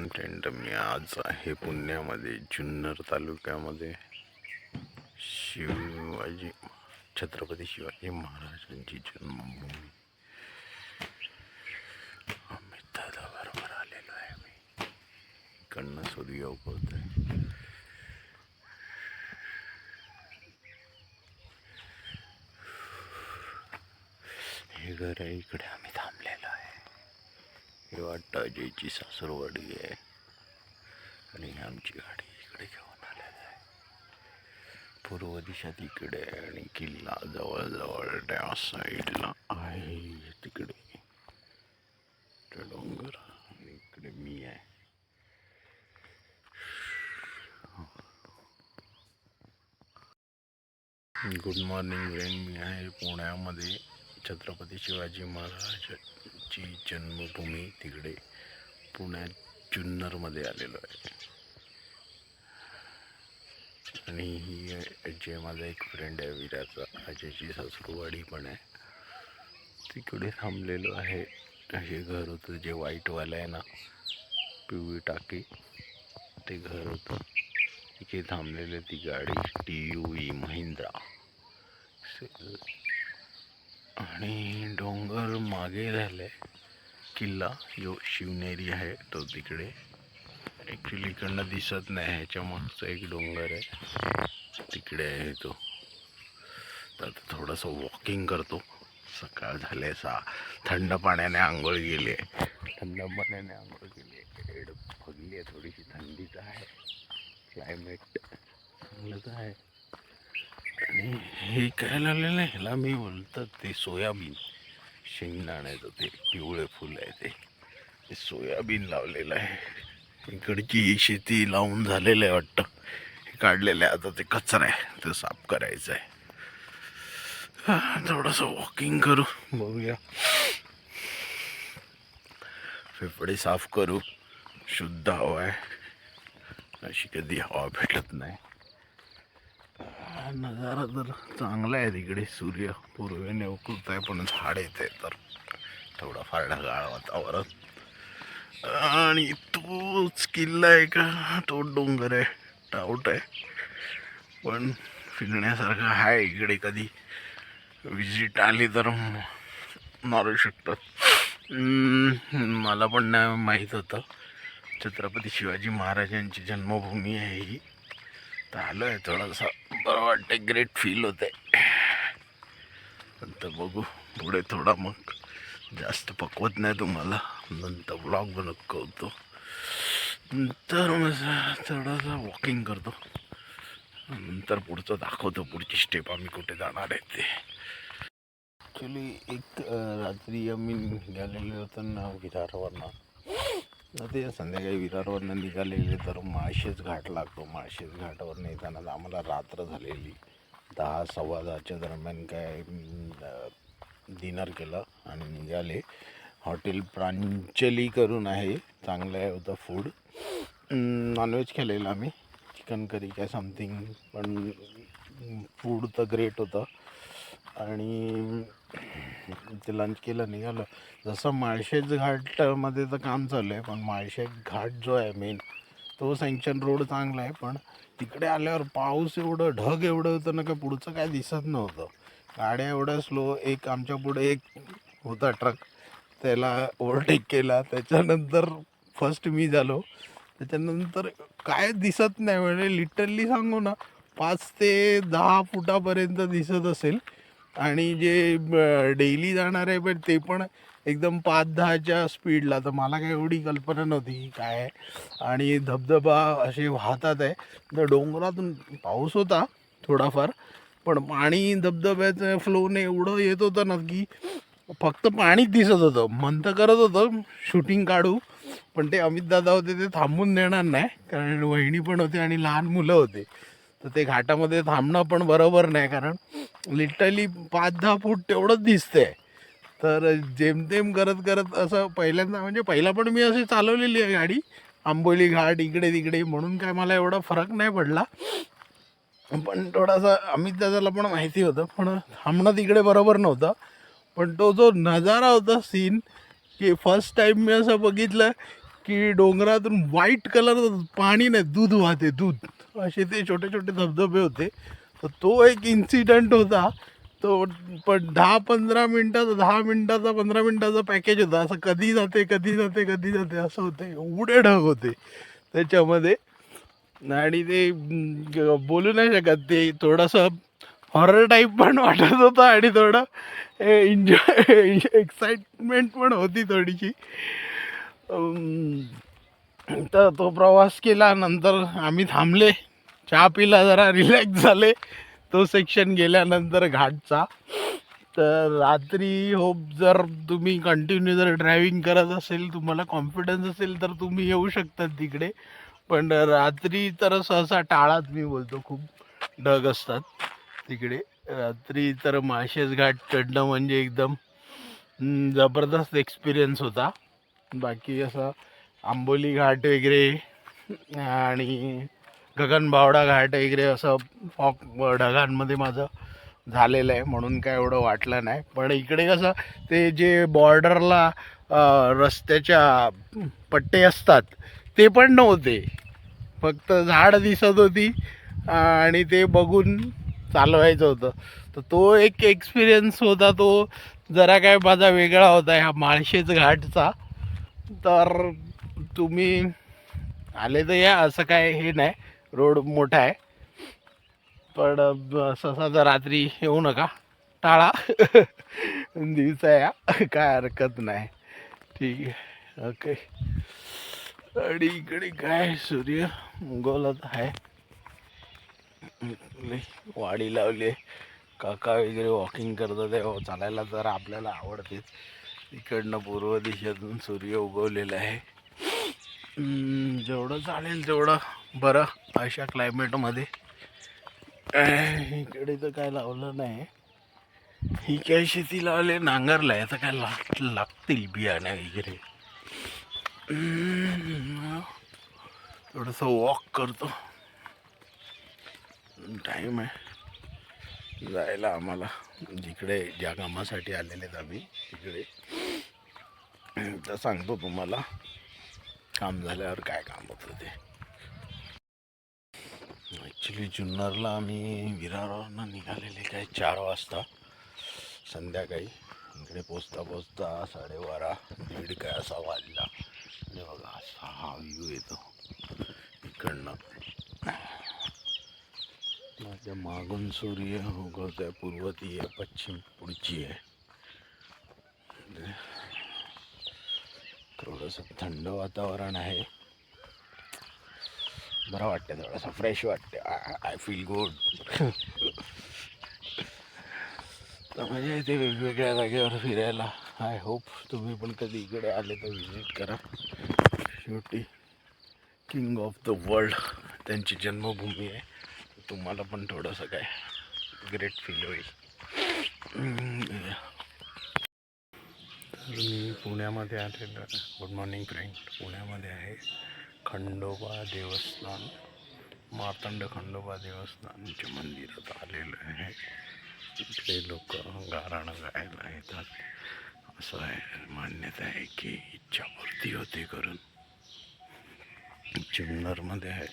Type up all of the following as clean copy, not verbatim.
Content मी आज आहे पुण्यामध्ये जुन्नर तालुक्यामध्ये छत्रपती शिवाजी महाराजांची जन्मभूमी अमित दादा बरोबर आलेलो आहे. मी इकडनं सूर्य उगवतोय. हे घर आहे, इकडे आम्ही थांबलेलो आहे. हे वाटतं अजयची सासरवाडी आहे आणि आमची गाडी इकडे घेऊन आलेली आहे. पूर्व दिशा तिकडे आहे आणि किल्ला जवळजवळ त्या साईडला आहे. तिकडे डोंगर आणि इकडे मी आहे. Good morning friend. मी आहे पुण्यामध्ये छत्रपती शिवाजी महाराजांची जन्मभूमी तिकडे पुण्यात जुन्नरमध्ये आलेलो आहे. आणि ही जे माझा एक फ्रेंड आहे विराचा, अजयची सासरवाडी पण आहे. तिकडे थांबलेलो आहे. हे घर होतं जे व्हाईटवालं आहे ना, पिवळी टाकी, ते घर होतं. इथे थांबलेली ती गाडी TUV महिंद्रा. आणि डोंगर मागे झाले, किल्ला जो शिवनेरी आहे तो तिकडे. ॲक्च्युली इकडनं दिसत नाही, ह्याच्या मागचा एक डोंगर आहे तिकडे आहे तो. तर आता थोडंसं वॉकिंग करतो. सकाळ झाले, थंड पाण्याने आंघोळ केली आहे. हेड फगली आहे, थोडीशी थंडीच आहे. क्लायमेट चांगलंच आहे. आणि हे काय लावलेलं आहे, ह्याला मी बोलतात ते सोयाबीन, शेंगदाण्याचं ते पिवळे फुल आहे ते सोयाबीन लावलेलं आहे. इकडची शेती लावून झालेलं आहे वाटतं. हे काढलेलं आहे, आता ते कचरा आहे, ते साफ करायचं आहे. थोडंसं वॉकिंग करू, बघूया, फेफडे साफ करू. शुद्ध हवा आहे, अशी कधी हवा भेटत नाही. नजारा तर चांगला आहे तिकडे. सूर्य पूर्वेने उगवत आहे, पण झाड येते तर थोडाफार ढगाळ वातावरण. आणि तोच किल्ला आहे का, तो डोंगर आहे, डाऊट आहे. पण फिरण्यासारखं आहे इकडे. कधी विजिट आली तर मारू शकतात. मला पण नाही माहीत होतं छत्रपती शिवाजी महाराजांची जन्मभूमी आहे ही. तर आलो आहे, थोडासा बरं वाटते, ग्रेट फील होते. नंतर बघू पुढे. थोडा मग जास्त पकवत नाही तुम्हाला, नंतर ब्लॉग बनवतो. नंतर मग थोडासा वॉकिंग करतो, नंतर पुढचं दाखवतो, पुढची स्टेप आम्ही कुठे जाणार आहे ते. ॲक्च्युली एक रात्री आम्ही निघालेलो होतो ना विरारवरनं. ते संध्याकाळी विरारवरनं निघालेले तर माळशेज घाट लागतो. माळशेज घाटावरनं येताना आम्हाला रात्र झालेली. 10 सव्वा 10च्या दरम्यान काय डिनर केलं आणि निघाले. हॉटेल प्रांजली करून आहे, चांगलं आहे होतं फूड. नॉनव्हेज केलेलं आम्ही, चिकन करी काय समथिंग, पण फूड तर ग्रेट होतं. आणि ते लंच केलं, निघालं. जसं माळशेज घाटमध्ये तर काम चालू आहे, पण माळशेज घाट जो आहे मेन तो सँक्शन रोड चांगला आहे. पण तिकडे आल्यावर पाऊस एवढं, ढग एवढं होतं ना, का पुढचं काय दिसत नव्हतं. गाड्या एवढ्या स्लो. एक आमच्या पुढे एक होता ट्रक, त्याला ओव्हरटेक केला. त्याच्यानंतर फर्स्ट मी झालो. त्याच्यानंतर काय दिसत नाही, म्हणजे लिटरली सांगू ना 5 ते 10 फुटापर्यंत दिसत असेल. आणि जे डेली जाणार आहे पण ते पण एकदम 5-10च्या स्पीडला. तर मला काय एवढी कल्पना नव्हती काय आहे. आणि धबधबा असे वाहतात आहे. तर डोंगरातून पाऊस होता थोडाफार, पण पाणी धबधब्याचं फ्लोने एवढं येत होतं ना की फक्त पाणीच दिसत होतं. म्हणतं करत होतं शूटिंग काढू, पण ते अमित दादा होते, ते थांबून देणार नाही, कारण वहिनी पण होते आणि लहान मुलं होते. तर ते घाटामध्ये थांबणं पण बरोबर नाही, कारण लिटरली 5-10 फूट तेवढंच दिसतंय. तर जेमतेम करत करत असं पहिल्यांदा, म्हणजे पहिला पण मी अशी चालवलेली आहे गाडी, आंबोली घाट इकडे तिकडे, म्हणून काय मला एवढा फरक नाही पडला. पण थोडासा अमित दादाला पण माहिती होतं, पण थांबणं तिकडे बरोबर नव्हतं. पण तो जो नजारा होता सीन, की फर्स्ट टाईम मी असं बघितलं की डोंगरातून व्हाईट कलर पाणी नाही, दूध वाहते, दूध असे ते छोटे छोटे धबधबे होते. तर तो एक इन्सिडेंट होता तो. पण 10-15 मिनटाचा 15 मिनटाचा पॅकेज होता. असं कधी जाते कधी जाते कधी जाते असं होतं. एवढे ढग होते त्याच्यामध्ये. आणि ते बोलू नाही शकत. ते थोडंसं हॉरर टाईप पण वाटत होतं आणि थोडं एन्जॉय एक्साइटमेंट पण होती थोडीशी. तर तो प्रवास केला. नंतर आम्ही थांबले, चहा पिला, जरा रिलॅक्स झाले तो सेक्शन गेल्यानंतर घाटचा. तर रात्री होप जर तुम्ही कंटिन्यू जर ड्रायव्हिंग करत असेल, तुम्हाला कॉन्फिडन्स असेल तर तुम्ही येऊ शकता तिकडे. पण रात्री तर सहसा टाळाच. मी बोलतो खूप ढग असतात तिकडे रात्री. तर माळशेज घाट चढणं म्हणजे एकदम जबरदस्त एक्सपिरियन्स होता. बाकी असं आंबोली घाट वगैरे आणि गगनबावडा घाट वगैरे असं फॉग ढगांमध्ये माझं झालेलं आहे, म्हणून काय एवढं वाटलं नाही. पण इकडे कसं ते जे बॉर्डरला रस्त्याच्या पट्टे असतात ते पण नव्हते, फक्त झाड दिसत होती आणि ते बघून चालवायचं होतं. तर तो एक एक्सपिरियन्स होता, तो जरा काय माझा वेगळा होता ह्या माळशेज घाटचा. तर तुम्ही आले तर या, असं काय हे नाही, रोड मोठा आहे. पण सहसा तर रात्री येऊ नका, टाळा. दिवसा या, काय हरकत नाही. ठीक आहे, ओके. आणि इकडे काय सूर्य उगवलाच आहे. वाडी लावली, काका वगैरे वॉकिंग करतात आहे. चालायला तर आपल्याला आवडतेच. इकडनं पूर्व दिशेतून सूर्य उगवलेला आहे. जेवढं चालेल तेवढं बरं अशा क्लायमेटमध्ये. इकडे तर काय लावलं नाही. ही काय शेती लावले, नांगरला आहे तर काय लागतील बियाणे वगैरे. थोडंसं वॉक करतो. टाईम आहे जायला आम्हाला, जिकडे ज्या कामासाठी आलेले आहेत आम्ही तिकडे. तर सांगतो तुम्हाला काम झाल्यावर काय काम होतं ते. ॲक्च्युली जुन्नरला आम्ही विरारवरनं निघालेले काय 4 वाजता संध्याकाळी. इकडे पोचता पोचता 12:30 काय असा वाजला. आणि बघा असा हा व्ह्यू येतो इकडनं. माझ्या मागून सूर्य उगवत आहे. पूर्व ती आहे, पश्चिम पुढची आहे. थोडंसं थंड वातावरण आहे, बरं वाटतं, थोडंसं फ्रेश वाटते. I feel good. तर म्हणजे ते वेगवेगळ्या जागेवर फिरायला. आय होप तुम्ही पण कधी इकडे आले तर विजिट करा. शेवटी किंग ऑफ द वर्ल्ड त्यांची जन्मभूमी आहे. तुम्हाला पण थोडंसं काय ग्रेट फील होईल. तर मी पुण्यामध्ये आलेलो आहे. Good morning friend. पुण्यामध्ये आहे खंडोबा देवस्थान, मार्तंड खंडोबा देवस्थानच्या मंदिरात आलेलं आहे. इकडे लोक गाराणं गायला येतात. असं आहे, मान्यता आहे की इच्छापूर्ती होते करून. जुन्नरमध्ये आहे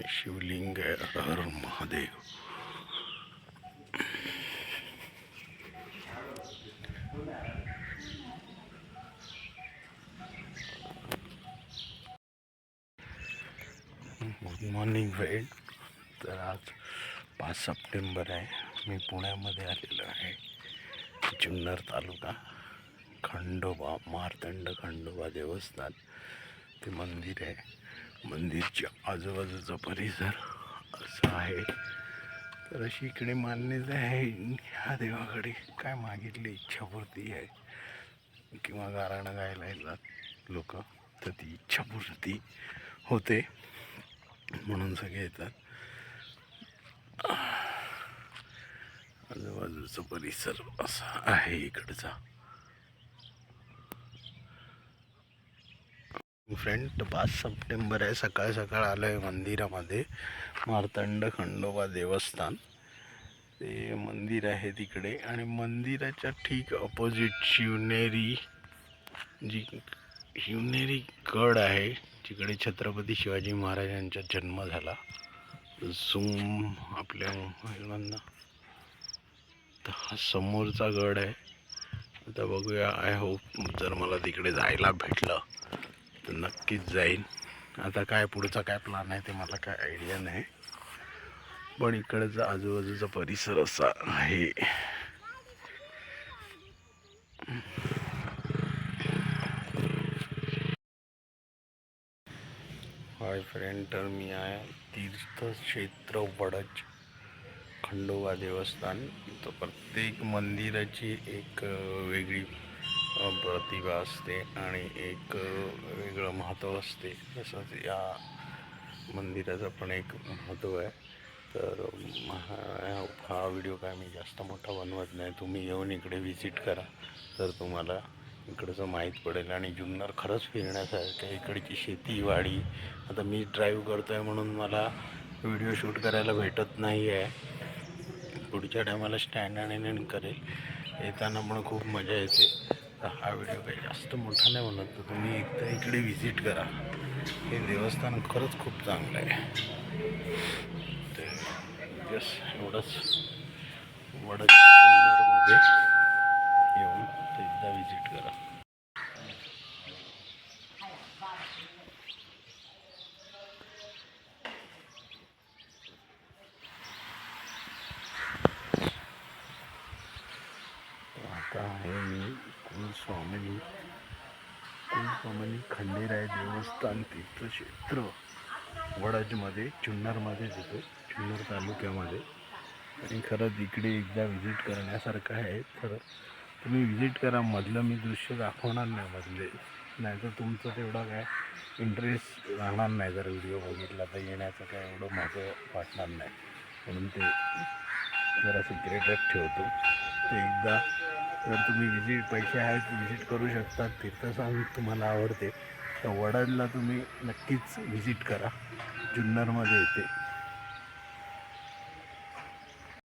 शिवलिंग आहे, Har Mahadev. Good morning friend. तर आज 5 सप्टेंबर आहे. मी पुण्यामध्ये आलेलो आहे. जुन्नर तालुका, खंडोबा, मार्तंड खंडोबा देवस्थान ते मंदिर आहे. मंदिरच्या आजूबाजूचा परिसर असा आहे. तर अशी इकडे मान्यता आहे, ह्या देवाकडे काय मागितली इच्छापूर्ती आहे किंवा गाराणं गायला येतात लोक, तर ती इच्छापूर्ती होते म्हणून सगळे येतात. आजूबाजूचा परिसर असा आहे इकडचा. फ्रेंड 5 सप्टेंबर आहे. सकाळ सकाळ आलो आहे मंदिरामध्ये. मार्तंड खंडोबा देवस्थान ते मंदिर आहे तिकडे. आणि मंदिराच्या ठीक अपोजिट शिवनेरी जी शिवनेरी गड आहे, जिकडे छत्रपती शिवाजी महाराजांचा जन्म झाला. झूम आपल्या महिलांना तर हा समोरचा गड आहे. आता बघूया, आय होप जर मला तिकडे जायला भेटलं तर नक्कीच जाईन. आता काय पुढचा काय प्लॅन आहे ते मला काय आयडिया नाही, पण इकडचा आजूबाजूचा परिसर असा आहे. हाय फ्रेंड, तर मी आहे तीर्थक्षेत्र वडच खंडोबा देवस्थान. तर प्रत्येक मंदिराची एक वेगळी प्रतिभा असते आणि एक वेगळं महत्त्व असते. तसंच या मंदिराचं पण एक महत्त्व आहे. तर हा व्हिडिओ काय मी जास्त मोठा बनवत नाही. तुम्ही येऊन इकडे व्हिजिट करा, तर तुम्हाला इकडचं माहीत पडेल. आणि जुन्नर खरंच फिरण्यासारखं, इकडची शेतीवाडी. आता मी ड्राईव्ह करतो आहे म्हणून मला व्हिडिओ शूट करायला भेटत नाही आहे. पुढच्या टायमाला स्टँड आणि करेल. येताना पण खूप मजा येते. तर हा व्हिडिओ काही जास्त मोठा नाही म्हणत, तर तुम्ही एकदा इकडे व्हिजिट करा. हे देवस्थान खरंच खूप चांगलं आहे. तर यस, एवढंच. वडच जुन्नरमध्ये येऊन तर एकदा व्हिजिट करा. आता आहे मी कुलस्वामिनी खंडेराय देवस्थान तीर्थक्षेत्र वडजमध्ये, जुन्नरमध्ये येतो, जुन्नर तालुक्यामध्ये. आणि खरंच इकडे एकदा व्हिजिट करण्यासारखं आहे. तर तुम्ही व्हिजिट करा. मधलं मी दृश्य दाखवणार नाही मधले, नाही तर तुमचं तेवढं काय इंटरेस्ट राहणार नाही. जर व्हिडिओ बघितला तर येण्याचं काय एवढं माझं वाटणार नाही, म्हणून ते जरा सिक्रेटच ठेवतो. ते एकदा जर तुम्ही पैसे आहेत व्हिजिट करू शकता. तीर्थस्थान तुम्हाला आवडते तर वडदला तुम्ही नक्कीच व्हिजिट करा. जुन्नरमध्ये येते.